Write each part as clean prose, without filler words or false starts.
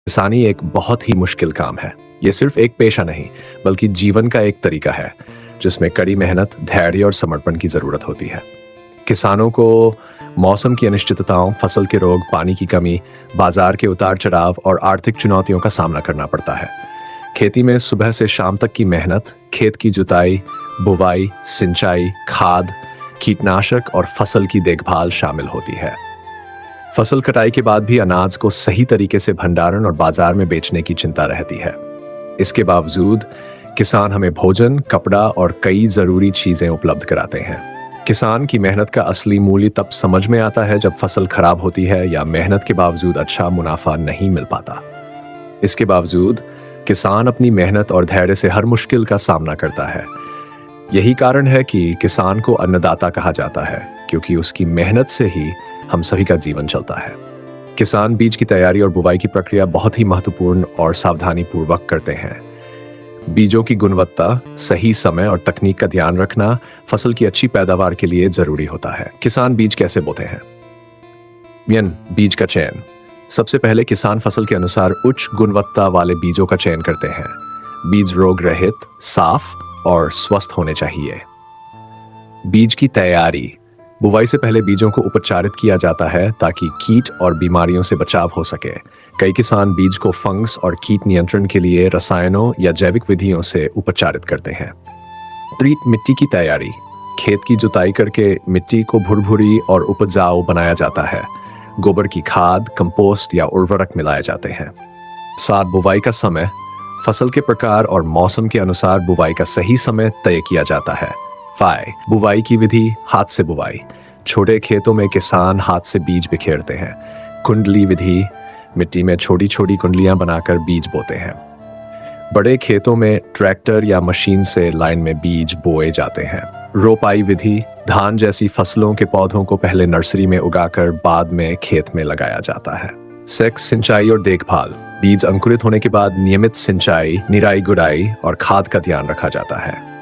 किसानी एक बहुत ही मुश्किल काम है। ये सिर्फ एक पेशा नहीं, बल्कि जीवन का एक तरीका है, जिसमें कड़ी मेहनत, धैर्य और समर्पण की ज़रूरत होती है। किसानों को मौसम की अनिश्चितताओं, फसल के रोग, पानी की कमी, बाजार के उतार-चढ़ाव और आर्थिक चुनौतियों का सामना करना पड़ता है। खेती में सुबह से शाम तक की मेहनत, खेत की जुताई, बुवाई, सिंचाई, खाद, कीटनाशक और फसल की देखभाल शामिल होती है। फसल कटाई के बाद भी अनाज को सही तरीके से भंडारण और बाजार में बेचने की चिंता रहती है। इसके बावजूद किसान हमें भोजन, कपड़ा और कई जरूरी चीजें उपलब्ध कराते हैं। किसान की मेहनत का असली मूल्य तब समझ में आता है जब फसल खराब होती है या मेहनत के बावजूद अच्छा मुनाफा नहीं मिल पाता। इसके बावजूद किसान अपनी मेहनत और धैर्य से हर मुश्किल का सामना करता है। यही कारण है कि किसान को अन्नदाता कहा जाता है, क्योंकि उसकी मेहनत से ही हम सभी का जीवन चलता है। किसान बीज की तैयारी और बुवाई की प्रक्रिया बहुत ही महत्वपूर्ण और सावधानी पूर्वक करते हैं। बीजों की गुणवत्ता, सही समय और तकनीक का ध्यान रखना फसल की अच्छी पैदावार के लिए जरूरी होता है। किसान बीज कैसे बोते हैं? बीज का चयन। सबसे पहले किसान फसल के अनुसार उच्च गुणवत्ता वाले बीजों का चयन करते हैं। बीज रोग रहित, साफ और स्वस्थ होने चाहिए। बीज की तैयारी। बुवाई से पहले बीजों को उपचारित किया जाता है ताकि कीट और बीमारियों से बचाव हो सके। कई किसान बीज को फंगस और कीट नियंत्रण के लिए रसायनों या जैविक विधियों से उपचारित करते हैं। मिट्टी की तैयारी। खेत की जुताई करके मिट्टी को भुरभुरी और उपजाऊ बनाया जाता है। गोबर की खाद, कंपोस्ट या उर्वरक मिलाए जाते हैं। बुवाई का समय। फसल के प्रकार और मौसम के अनुसार बुवाई का सही समय तय किया जाता है। बुवाई की विधि। हाथ से बुवाई। छोटे खेतों में किसान हाथ से बीज बिखेरते हैं। कुंडली विधि। मिट्टी में छोटी छोटी कुंडलियां बनाकर बीज बोते हैं। बड़े खेतों में ट्रैक्टर या मशीन से लाइन में बीज बोए जाते हैं। रोपाई विधि। धान जैसी फसलों के पौधों को पहले नर्सरी में उगाकर बाद में खेत में लगाया जाता है। सिंचाई और देखभाल। बीज अंकुरित होने के बाद नियमित सिंचाई, निराई गुड़ाई और खाद का ध्यान रखा जाता है।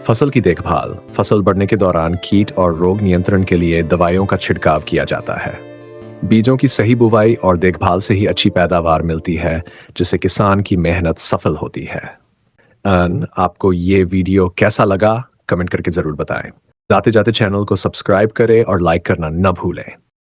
फसल की देखभाल। फसल बढ़ने के दौरान कीट और रोग नियंत्रण के लिए दवाइयों का छिड़काव किया जाता है। बीजों की सही बुवाई और देखभाल से ही अच्छी पैदावार मिलती है, जिससे किसान की मेहनत सफल होती है। आपको ये वीडियो कैसा लगा? कमेंट करके जरूर बताएं। जाते जाते चैनल को सब्सक्राइब करें और लाइक करना न भूलें।